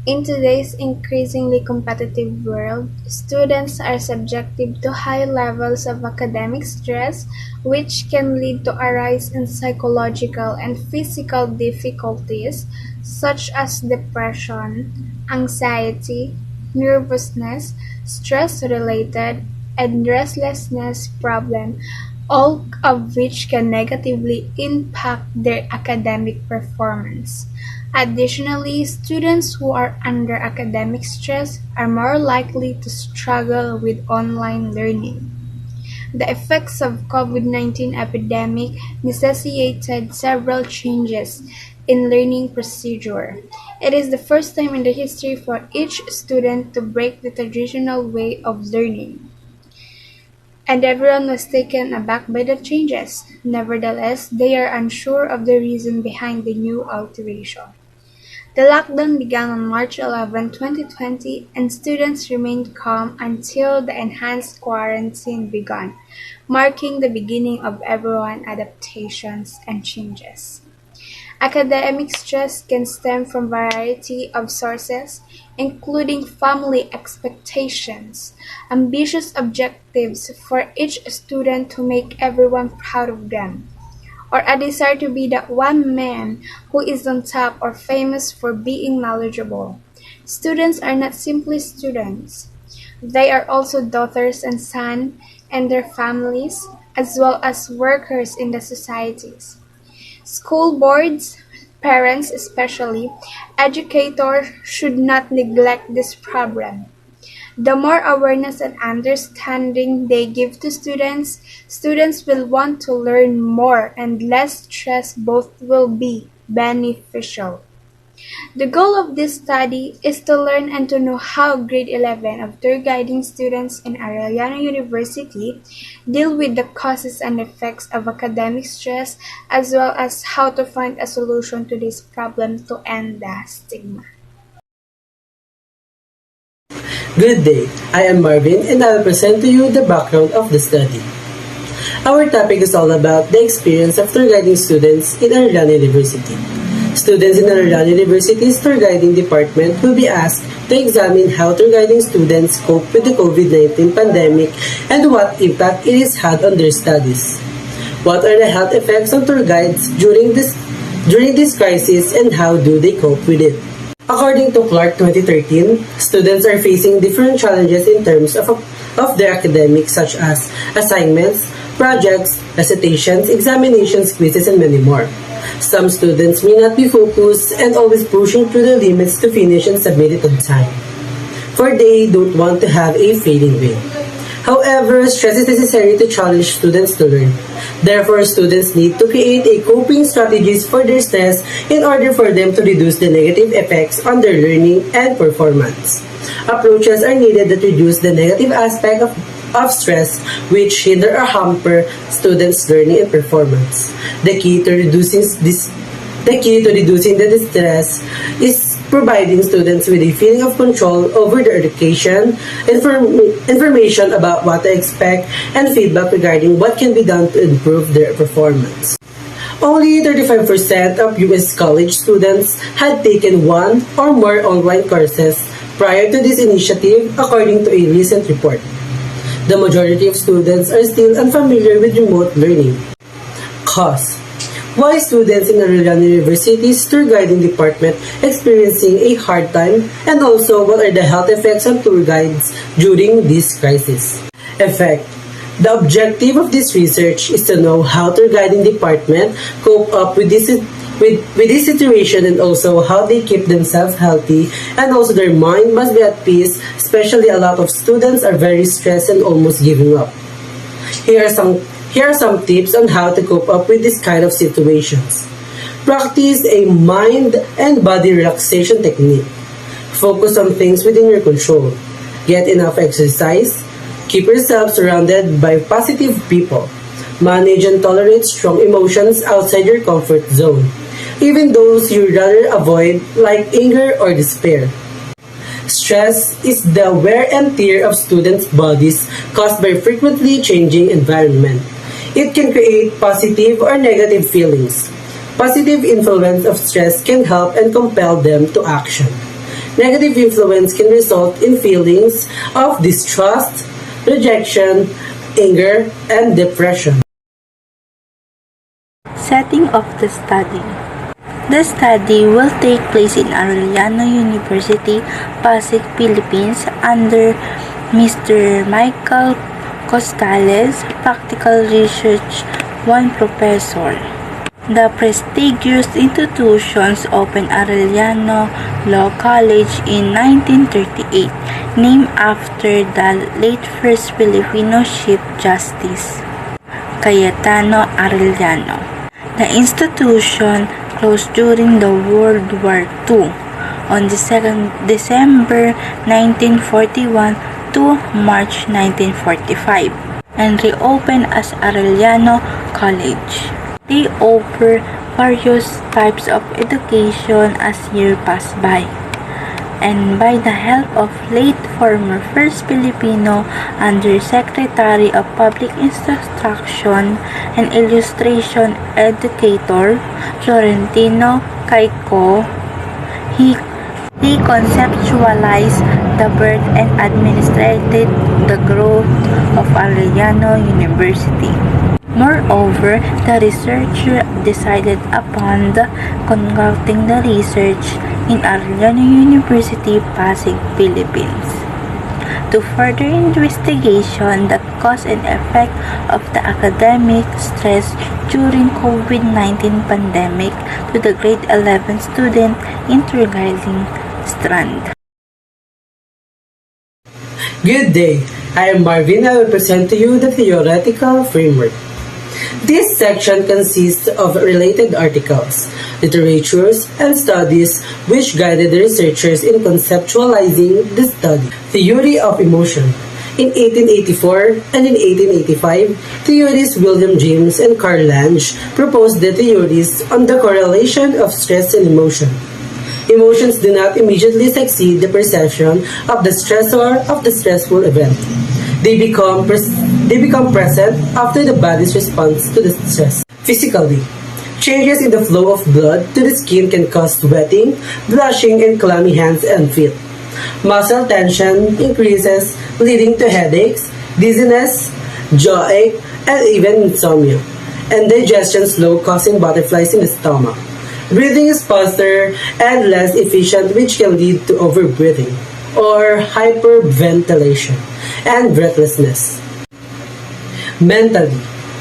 In today's increasingly competitive world, students are subjected to high levels of academic stress, which can lead to a rise in psychological and physical difficulties such as depression, anxiety, nervousness, stress-related, and restlessness problems, all of which can negatively impact their academic performance. Additionally, students who are under academic stress are more likely to struggle with online learning. The effects of COVID-19 epidemic necessitated several changes in learning procedure. It is the first time in the history for each student to break the traditional way of learning, and everyone was taken aback by the changes. Nevertheless, they are unsure of the reason behind the new alteration. The lockdown began on March 11, 2020, and students remained calm until the enhanced quarantine began, marking the beginning of everyone's adaptations and changes. Academic stress can stem from a variety of sources, including family expectations, ambitious objectives for each student to make everyone proud of them, or a desire to be that one man who is on top or famous for being knowledgeable. Students are not simply students. They are also daughters and sons and their families, as well as workers in the societies. School boards, parents especially, educators should not neglect this problem. The more awareness and understanding they give to students, students will want to learn more and less stress both will be beneficial. The goal of this study is to learn and to know how grade 11 of tour guiding students in Arellano University deal with the causes and effects of academic stress, as well as how to find a solution to this problem to end the stigma. Good day, I am Marvin and I will present to you the background of the study. Our topic is all about the experience of tour guiding students in Arellano University. Students in Arellano University's tour guiding department will be asked to examine how tour guiding students cope with the COVID-19 pandemic and what impact it has had on their studies. What are the health effects on tour guides during this crisis and how do they cope with it? According to Clark 2013, students are facing different challenges in terms of their academics such as assignments, projects, recitations, examinations, quizzes, and many more. Some students may not be focused and always pushing through the limits to finish and submit it on time, for they don't want to have a failing grade. However, stress is necessary to challenge students to learn. Therefore, students need to create a coping strategies for their stress in order for them to reduce the negative effects on their learning and performance. Approaches are needed that reduce the negative aspect of stress which hinder or hamper students' learning and performance. The key to reducing the distress is providing students with a feeling of control over their education, information about what to expect, and feedback regarding what can be done to improve their performance. Only 35% of U.S. college students had taken one or more online courses prior to this initiative, according to a recent report. The majority of students are still unfamiliar with remote learning. Cause: why students in Arellano University's tour guiding department experiencing a hard time, and also what are the health effects on tour guides during this crisis? Effect: the objective of this research is to know how tour guiding department cope up with this situation and also how they keep themselves healthy, and also their mind must be at peace, especially a lot of students are very stressed and almost giving up. Here are some tips on how to cope up with this kind of situations. Practice a mind and body relaxation technique. Focus on things within your control. Get enough exercise. Keep yourself surrounded by positive people. Manage and tolerate strong emotions outside your comfort zone, even those you'd rather avoid, like anger or despair. Stress is the wear and tear of students' bodies caused by frequently changing environment. It can create positive or negative feelings. Positive influence of stress can help and compel them to action. Negative influence can result in feelings of distrust, rejection, anger, and depression. Setting of the study. The study will take place in Arellano University, Pasig, Philippines under Mr. Michael Costales, Practical Research 1 Professor. The prestigious institutions opened Arellano Law College in 1938, named after the late first Filipino Chief Justice, Cayetano Arellano. The institution closed during the World War II on December 1941 to March 1945 and reopened as Arellano College. They offer various types of education as years pass by. And by the help of late former First Filipino Undersecretary of Public Instruction and Illustration Educator Florentino Caico, he conceptualized the birth and administrated the growth of Arellano University. Moreover, the researcher decided upon conducting the research in Arellano University, Pasig, Philippines. To further investigation the cause and effect of the academic stress during COVID-19 pandemic to the grade 11 student interregarding strand. Good day, I am Marvin. I will present to you the theoretical framework. This section consists of related articles, literatures, and studies which guided the researchers in conceptualizing the study. Theory of emotion. In 1884 and in 1885, theorists William James and Carl Lange proposed the theories on the correlation of stress and emotion. Emotions do not immediately succeed the perception of the stressor of the stressful event. They become present after the body's response to the stress. Physically, changes in the flow of blood to the skin can cause sweating, blushing, and clammy hands and feet. Muscle tension increases, leading to headaches, dizziness, jaw ache, and even insomnia. And digestion slow, causing butterflies in the stomach. Breathing is faster and less efficient, which can lead to overbreathing or hyperventilation and breathlessness. Mentally,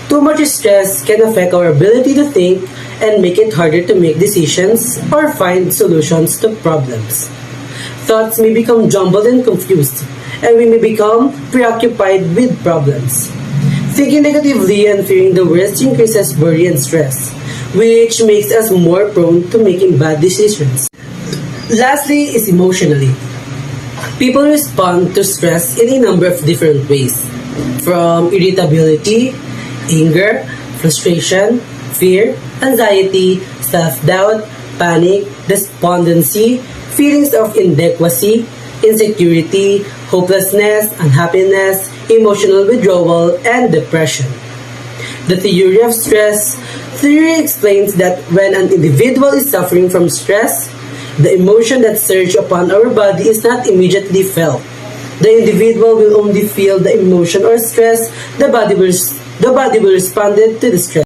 too much stress can affect our ability to think and make it harder to make decisions or find solutions to problems. Thoughts may become jumbled and confused, and we may become preoccupied with problems. Thinking negatively and fearing the worst increases worry and stress, which makes us more prone to making bad decisions. Lastly is emotionally. People respond to stress in a number of different ways, from irritability, anger, frustration, fear, anxiety, self-doubt, panic, despondency, feelings of inadequacy, insecurity, hopelessness, unhappiness, emotional withdrawal, and depression. The theory of stress theory explains that when an individual is suffering from stress, the emotion that surges upon our body is not immediately felt. The individual will only feel the emotion or stress, the body will respond to the stress.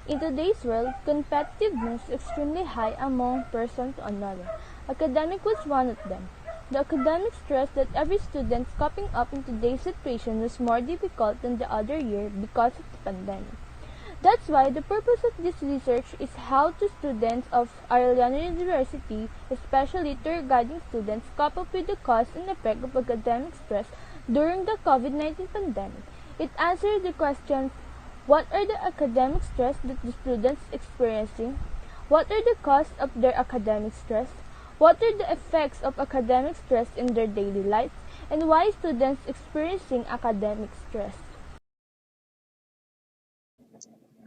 In today's world, competitiveness is extremely high among person to another. Academic was one of them. The academic stress that every student is coping up in today's situation was more difficult than the other year because of the pandemic. That's why the purpose of this research is how to students of Arellano University, especially tour guiding students, cope up with the cause and effect of academic stress during the COVID-19 pandemic. It answers the questions: what are the academic stress that the students experiencing? What are the causes of their academic stress? What are the effects of academic stress in their daily life? And why students experiencing academic stress?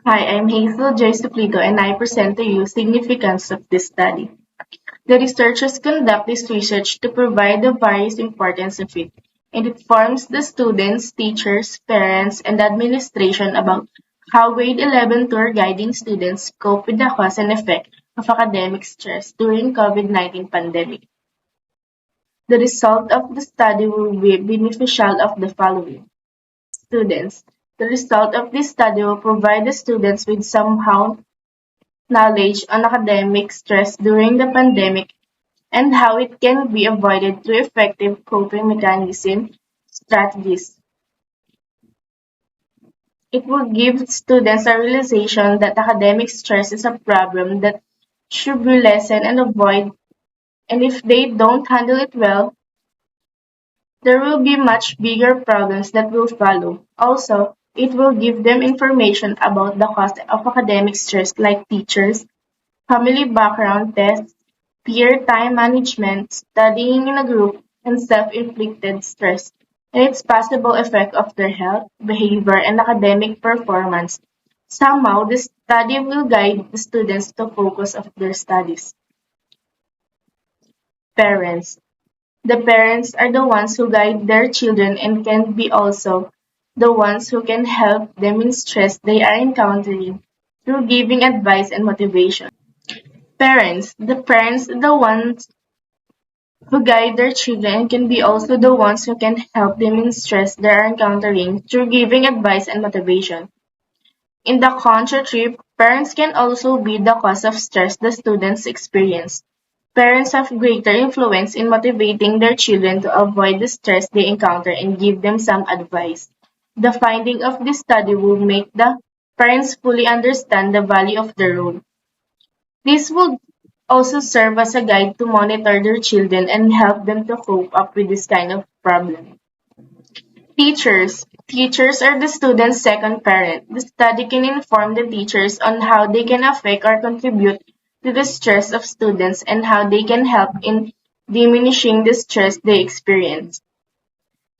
Hi, I'm Hazel Joyce Suplido and I present to you significance of this study. The researchers conduct this research to provide the various importance of it, and it informs the students, teachers, parents, and administration about how grade 11 tour guiding students cope with the cause and effect of academic stress during COVID-19 pandemic. The result of the study will be beneficial of the following. Students. The result of this study will provide the students with somehow knowledge on academic stress during the pandemic and how it can be avoided through effective coping mechanism strategies. It will give students a realization that academic stress is a problem that should be lessened and avoided, and if they don't handle it well, there will be much bigger problems that will follow. Also, it will give them information about the cause of academic stress like teachers, family background tests, peer time management, studying in a group, and self-inflicted stress, and its possible effect of their health, behavior, and academic performance. Somehow, this study will guide the students to focus of their studies. Parents. The parents are the ones who guide their children and can be also the ones who can help them in stress they are encountering through giving advice and motivation. Parents. The parents are the ones who guide their children and can be also the ones who can help them in stress they are encountering through giving advice and motivation. In the contrary, parents can also be the cause of stress the students experience. Parents have greater influence in motivating their children to avoid the stress they encounter and give them some advice. The finding of this study will make the parents fully understand the value of their role. This will also serve as a guide to monitor their children and help them to cope up with this kind of problem. Teachers. Teachers are the student's second parent. The study can inform the teachers on how they can affect or contribute to the stress of students and how they can help in diminishing the stress they experience.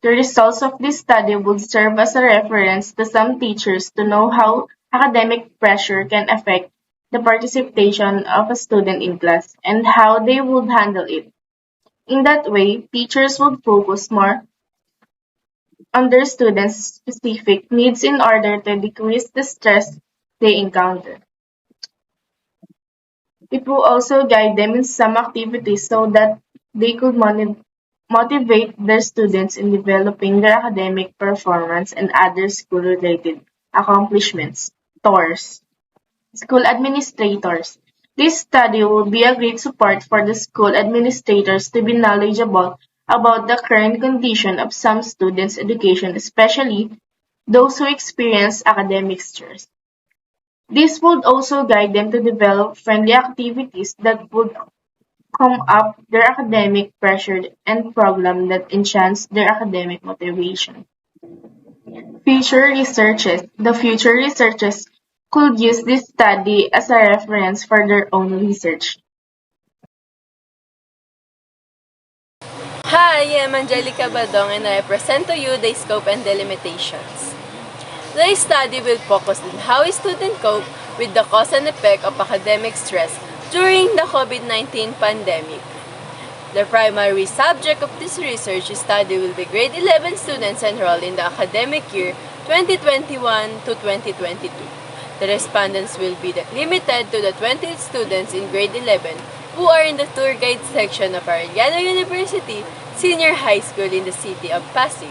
The results of this study would serve as a reference to some teachers to know how academic pressure can affect the participation of a student in class and how they would handle it. In that way, teachers would focus more on their students' specific needs in order to decrease the stress they encounter. It will also guide them in some activities so that they could motivate their students in developing their academic performance and other school-related accomplishments. TORS. School administrators. This study will be a great support for the school administrators to be knowledgeable about the current condition of some students' education, especially those who experience academic stress. This would also guide them to develop friendly activities that would come up their academic pressure and problem that enhance their academic motivation. Future researches. The future researchers could use this study as a reference for their own research. Hi, I'm Angelica Badong and I present to you the scope and delimitations. The study will focus on how a student cope with the cause and effect of academic stress during the COVID-19 pandemic. The primary subject of this research study will be grade 11 students enrolled in the academic year 2021 to 2022. The respondents will be limited to the 20 students in grade 11 who are in the tour guide section of Arellano University Senior High School in the city of Pasig.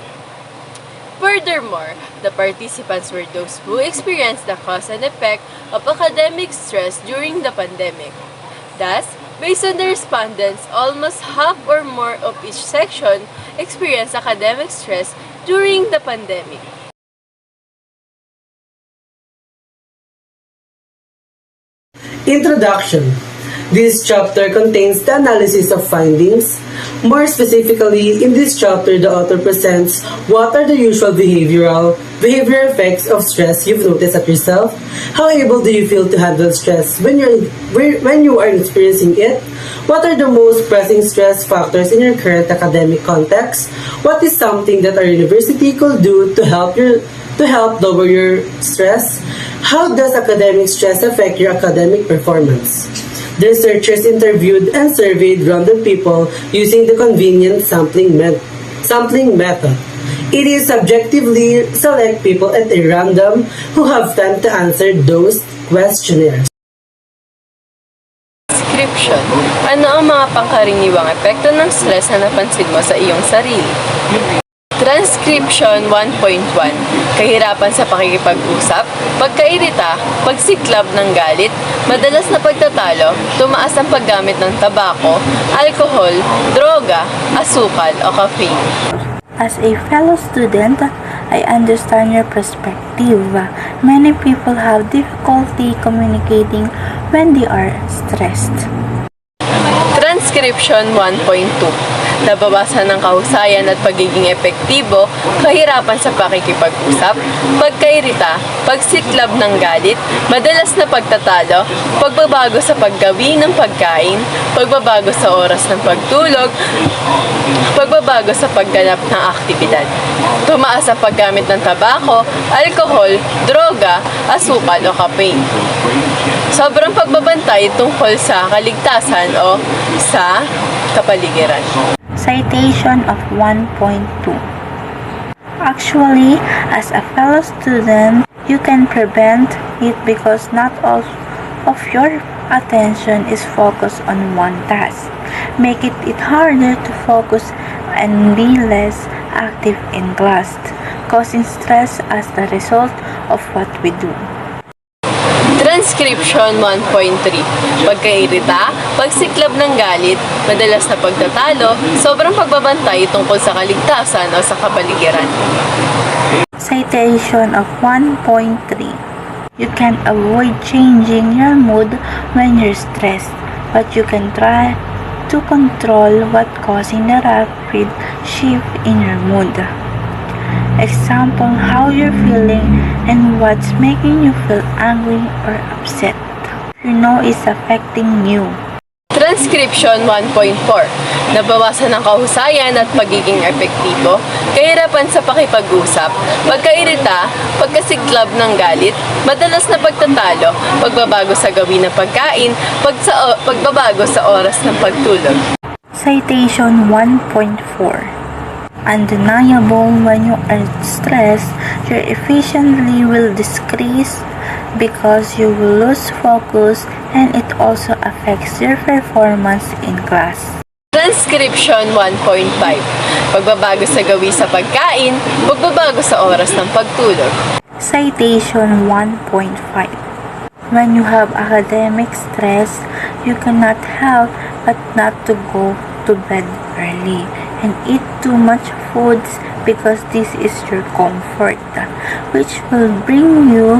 Furthermore, the participants were those who experienced the cause and effect of academic stress during the pandemic. Thus, based on the respondents, almost half or more of each section experienced academic stress during the pandemic. Introduction. This chapter contains the analysis of findings. More specifically, in this chapter, the author presents what are the usual behavioral effects of stress you've noticed at yourself. How able do you feel to handle stress when you are experiencing it? What are the most pressing stress factors in your current academic context? What is something that our university could do to help lower your stress? How does academic stress affect your academic performance? The researchers interviewed and surveyed random people using the convenient sampling method. It is subjectively select people at a random who have time to answer those questionnaires. Transcription. Ano ang mga pangkaraniwang epekto ng stress na napansin mo sa iyong sarili? Transcription 1.1. Kahirapan sa pakikipag-usap, pagkairita, pagsiklab ng galit, madalas na pagtatalo, tumaas ang paggamit ng tabako, alkohol, droga, asukal o caffeine. As a fellow student, I understand your perspective. Many people have difficulty communicating when they are stressed. Transcription 1.2. Nabawasan ng kahusayan at pagiging epektibo, kahirapan sa pakikipag-usap, pagkairita, pagsiklab ng galit, madalas na pagtatalo, pagbabago sa paggawi ng pagkain, pagbabago sa oras ng pagtulog, pagbabago sa pagganap ng aktibidad. Tumaas ang paggamit ng tabako, alkohol, droga, asukal o caffeine. Sobrang pagbabantay tungkol sa kaligtasan o sa kapaligiran. Citation of 1.2. Actually, as a fellow student, you can prevent it because not all of your attention is focused on one task. Make it harder to focus and be less active in class, causing stress as the result of what we do. Transcription 1.3. Pagkairita, pagsiklab ng galit, madalas na pagtatalo, sobrang pagbabantay tungkol sa kaligtasan o sa kapaligiran. Citation of 1.3. You can avoid changing your mood when you're stressed, but you can try to control what causing the rapid shift in your mood. Example, how you're feeling and what's making you feel angry or upset. You know it's affecting you. Transcription 1.4. Nabawasan ng kahusayan at pagiging epektibo, kahirapan sa pakipag-usap, pagkairita, pagkasiklab ng galit, madalas na pagtatalo, pagbabago sa gawin ng pagkain, pagbabago sa oras ng pagtulog. Citation 1.4. Undeniable, when you are stressed, your efficiency will decrease because you will lose focus, and it also affects your performance in class. Transcription 1.5. Pagbabago sa gawi sa pagkain, pagbabago sa oras ng pagtulog. Citation 1.5. When you have academic stress, you cannot help but not to go to bed early and eat too much foods because this is your comfort, which will bring you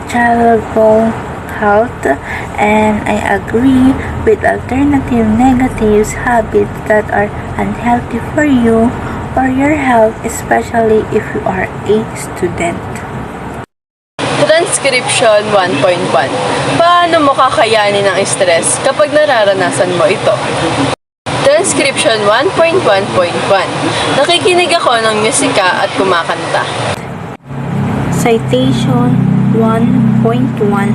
terrible health. And I agree with alternative negative habits that are unhealthy for you or your health, especially if you are a student. Transcription 1.1. Paano mo kakayanin ang stress kapag nararanasan mo ito? Transcription 1.1.1. Nakikinig ako ng musika at kumakanta. Citation 1.1.1.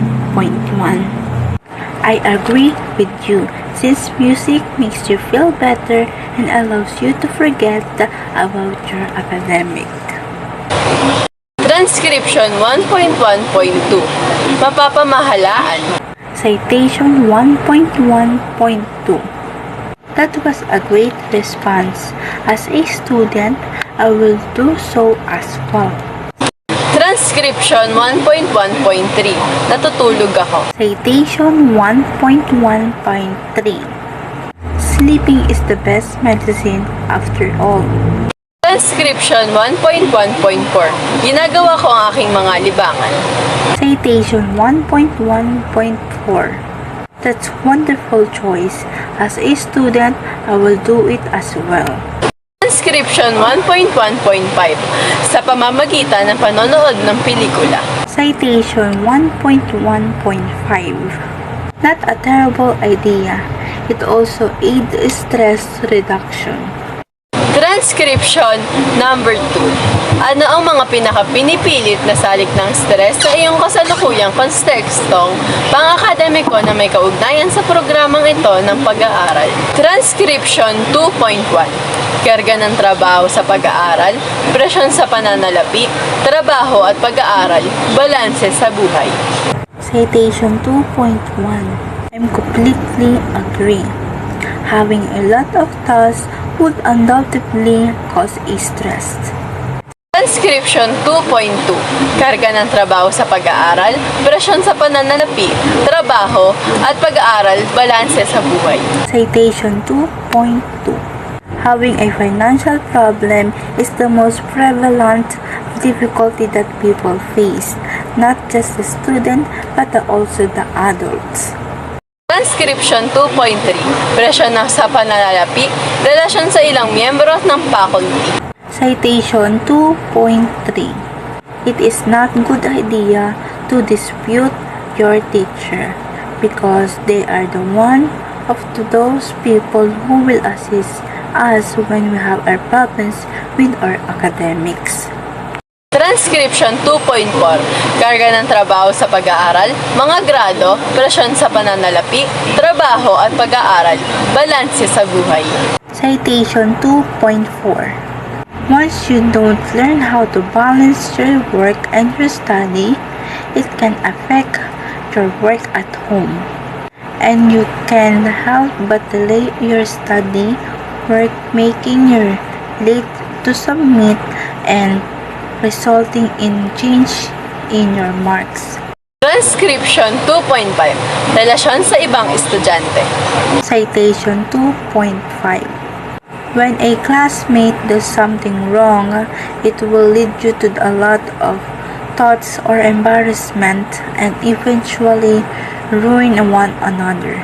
I agree with you, since music makes you feel better and allows you to forget about your academic. Transcription 1.1.2. Mapapamahalaan. Citation 1.1.2. That was a great response. As a student, I will do so as well. Transcription 1.1.3. Natutulog ako. Citation 1.1.3. Sleeping is the best medicine after all. Transcription 1.1.4. Ginagawa ko ang aking mga libangan. Citation 1.1.4. That's wonderful choice. As a student, I will do it as well. Transcription 1.1.5. Sa pamamagitan ng panonood ng pelikula. Citation 1.1.5. Not a terrible idea. It also aids stress reduction. Transcription number 2. Ano ang mga pinaka-pinipilit na salik ng stress sa iyong kasalukuyang kontekstong pang-akademiko na may kaugnayan sa programang ito ng pag-aaral? Transcription 2.1. Karga ng trabaho sa pag-aaral, presyon sa pananalapi, trabaho at pag-aaral, balanse sa buhay. Citation 2.1. I'm completely agree. Having a lot of tasks would undoubtedly cause stress. Transcription 2.2. Karga ng trabaho sa pag-aaral, presyon sa pananalapi, trabaho, at pag-aaral, balanse sa buhay. Citation 2.2. Having a financial problem is the most prevalent difficulty that people face, not just the student but also the adults. Transcription 2.3. Presyon sa pananalapi, relasyon sa ilang miyembro ng faculty. Citation 2.3. It is not good idea to dispute your teacher because they are the one of those people who will assist us when we have our problems with our academics. Transcription 2.4. Karga ng trabaho sa pag-aaral, mga grado, presyon sa pananalapi, trabaho at pag-aaral, balanse sa buhay. Citation 2.4. Once you don't learn how to balance your work and your study, it can affect your work at home. And you can help but delay your study work, making you late to submit and resulting in change in your marks. Transcription 2.5. Relasyon sa ibang estudyante. Citation 2.5. When a classmate does something wrong, it will lead you to a lot of thoughts or embarrassment and eventually ruin one another.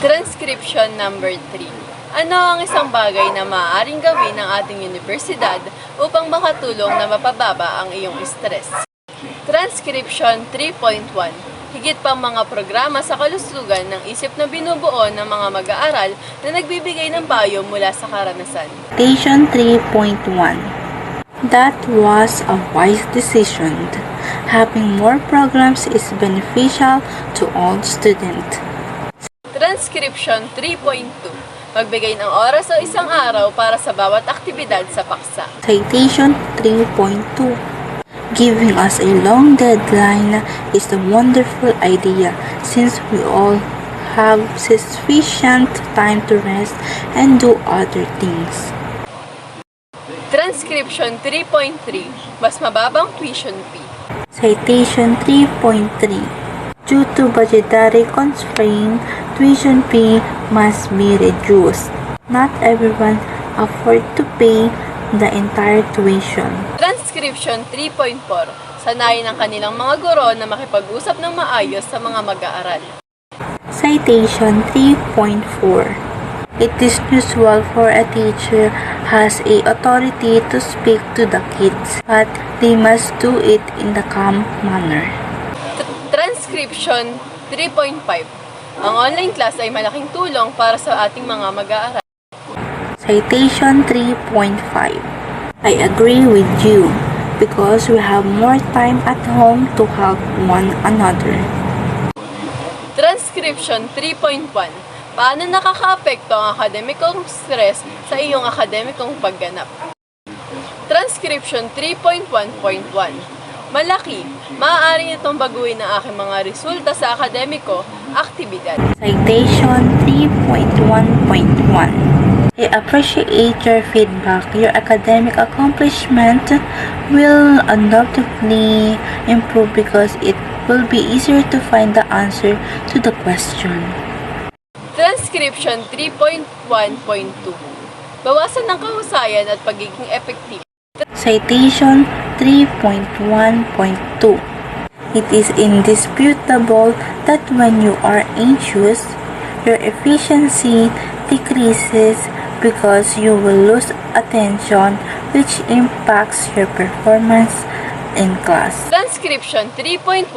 Transcription number 3. Ano ang isang bagay na maaaring gawin ng ating universidad upang makatulong na mapababa ang iyong stress? Transcription 3.1. Higit pang mga programa sa kalusugan ng isip na binubuo ng mga mag-aaral na nagbibigay ng payo mula sa karanasan. Citation 3.1. That was a wise decision. Having more programs is beneficial to all students. Transcription 3.2. Magbigay ng oras o isang araw para sa bawat aktibidad sa paksa. Citation 3.2. Giving us a long deadline is a wonderful idea since we all have sufficient time to rest and do other things. Transcription 3.3. Mas mababang tuition fee. Citation 3.3. Due to budgetary constraint, tuition fee must be reduced. Not everyone afford to pay the entire tuition. Transcription 3.4. Sanayin ang kanilang mga guro na makipag-usap ng maayos sa mga mag-aaral. Citation 3.4. It is usual for a teacher has a authority to speak to the kids, but they must do it in the calm manner. Transcription 3.5. Ang online class ay malaking tulong para sa ating mga mag-aaral. Citation 3.5. I agree with you because we have more time at home to help one another. Transcription 3.1. Paano nakakaapekto ang akademikong stress sa iyong akademikong pagganap? Transcription 3.1.1. Malaki, maaari itong baguhin ang aking mga resulta sa akademiko, aktibidad. Citation 3.1.1. I appreciate your feedback. Your academic accomplishment will undoubtedly improve because it will be easier to find the answer to the question. Transcription 3.1.2. Bawasan ng kahusayan at pagiging effective. Citation 3.1.2. It is indisputable that when you are anxious, your efficiency decreases because you will lose attention, which impacts your performance in class. Transcription 3.1.3.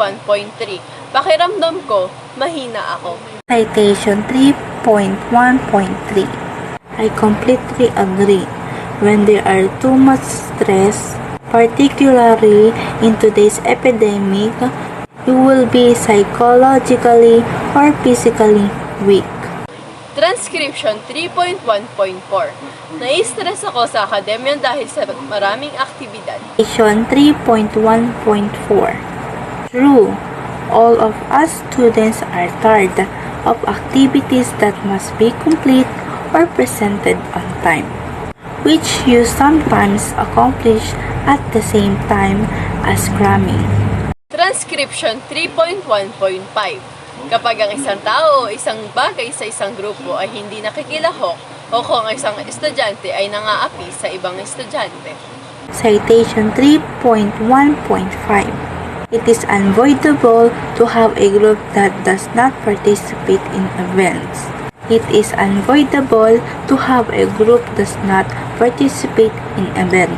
Pakiramdam ko, mahina ako. Citation 3.1.3. I completely agree. When there are too much stress, particularly in today's epidemic, you will be psychologically or physically weak. Transcription 3.1.4. Nai-stress ako sa akademya dahil sa maraming aktibidad. Citation 3.1.4. True. all of us students are tired of activities that must be complete or presented on time, which you sometimes accomplish at the same time as cramming. Transcription 3.1.5. Kapag ang isang tao o isang bagay sa isang grupo ay hindi nakikilahok o kung ang isang estudyante ay nangaapi sa ibang estudyante. Citation 3.1.5. It is unavoidable to have a group that does not participate in events. It is unavoidable to have a group that does not participate in event.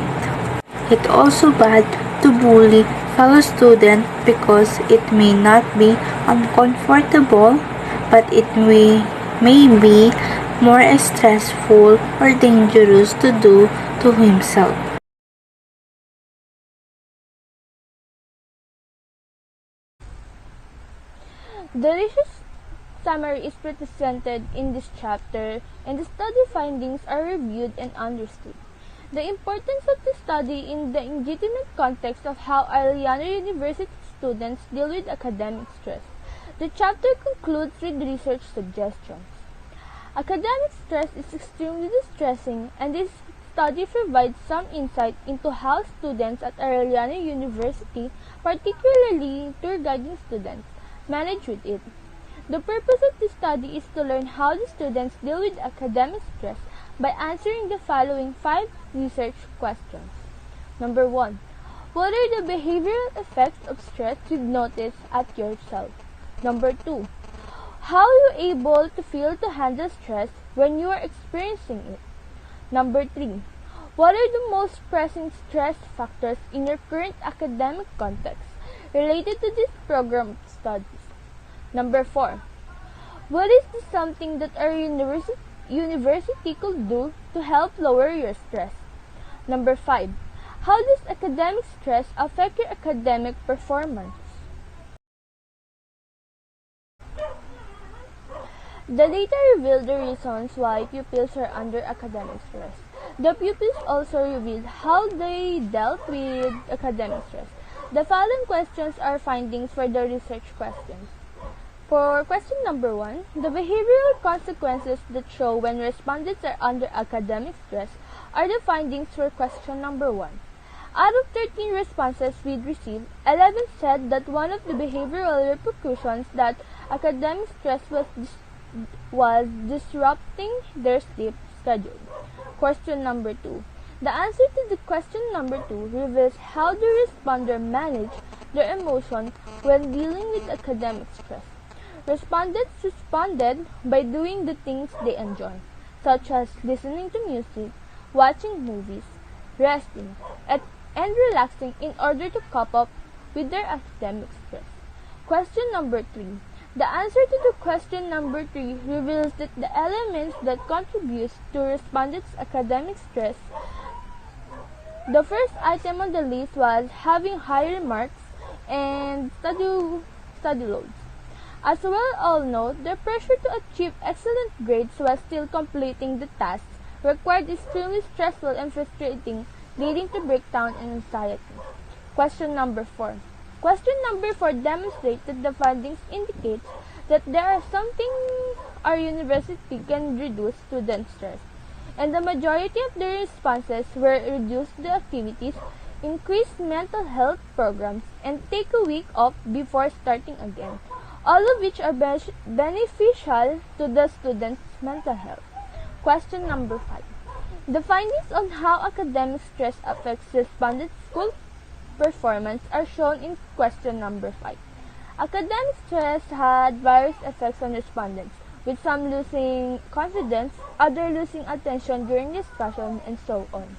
It also bad to bully fellow student because it may not be uncomfortable, but it may be more stressful or dangerous to do to himself. The research summary is presented in this chapter, and the study findings are reviewed and understood. The importance of the study in the legitimate context of how Arellano University students deal with academic stress. The chapter concludes with research suggestions. Academic stress is extremely distressing, and this study provides some insight into how students at Arellano University, particularly tour guiding students, manage with it. The purpose of this study is to learn how the students deal with academic stress by answering the following 5 research questions. Number 1. What are the behavioral effects of stress you've noticed at yourself? Number 2. How are you able to feel to handle stress when you are experiencing it? Number 3. What are the most pressing stress factors in your current academic context related to this program of studies? Number 4. What is the something that our university could do to help lower your stress? Number 5. How does academic stress affect your academic performance? The data revealed the reasons why pupils are under academic stress. The pupils also revealed how they dealt with academic stress. The following questions are findings for the research questions. For question number 1, the behavioral consequences that show when respondents are under academic stress are the findings for question number 1. Out of 13 responses we received, 11 said that one of the behavioral repercussions that academic stress was disrupting their sleep schedule. Question number 2. The answer to the question number 2 reveals how the responder managed their emotion when dealing with academic stress. Respondents responded by doing the things they enjoy, such as listening to music, watching movies, resting, and relaxing in order to cope up with their academic stress. Question number 3. The answer to the question number 3 reveals that the elements that contribute to respondents' academic stress. The first item on the list was having higher marks and study loads. As we all know, the pressure to achieve excellent grades while still completing the tasks required extremely stressful and frustrating, leading to breakdown and anxiety. Question number 4. Question number 4 demonstrates that the findings indicate that there are some things our university can reduce student stress, and the majority of the responses were reduce the activities, increase mental health programs, and take a week off before starting again, all of which are beneficial to the student's mental health. Question number 5. The findings on how academic stress affects respondents' school performance are shown in question number 5. Academic stress had various effects on respondents, with some losing confidence, others losing attention during discussion, and so on.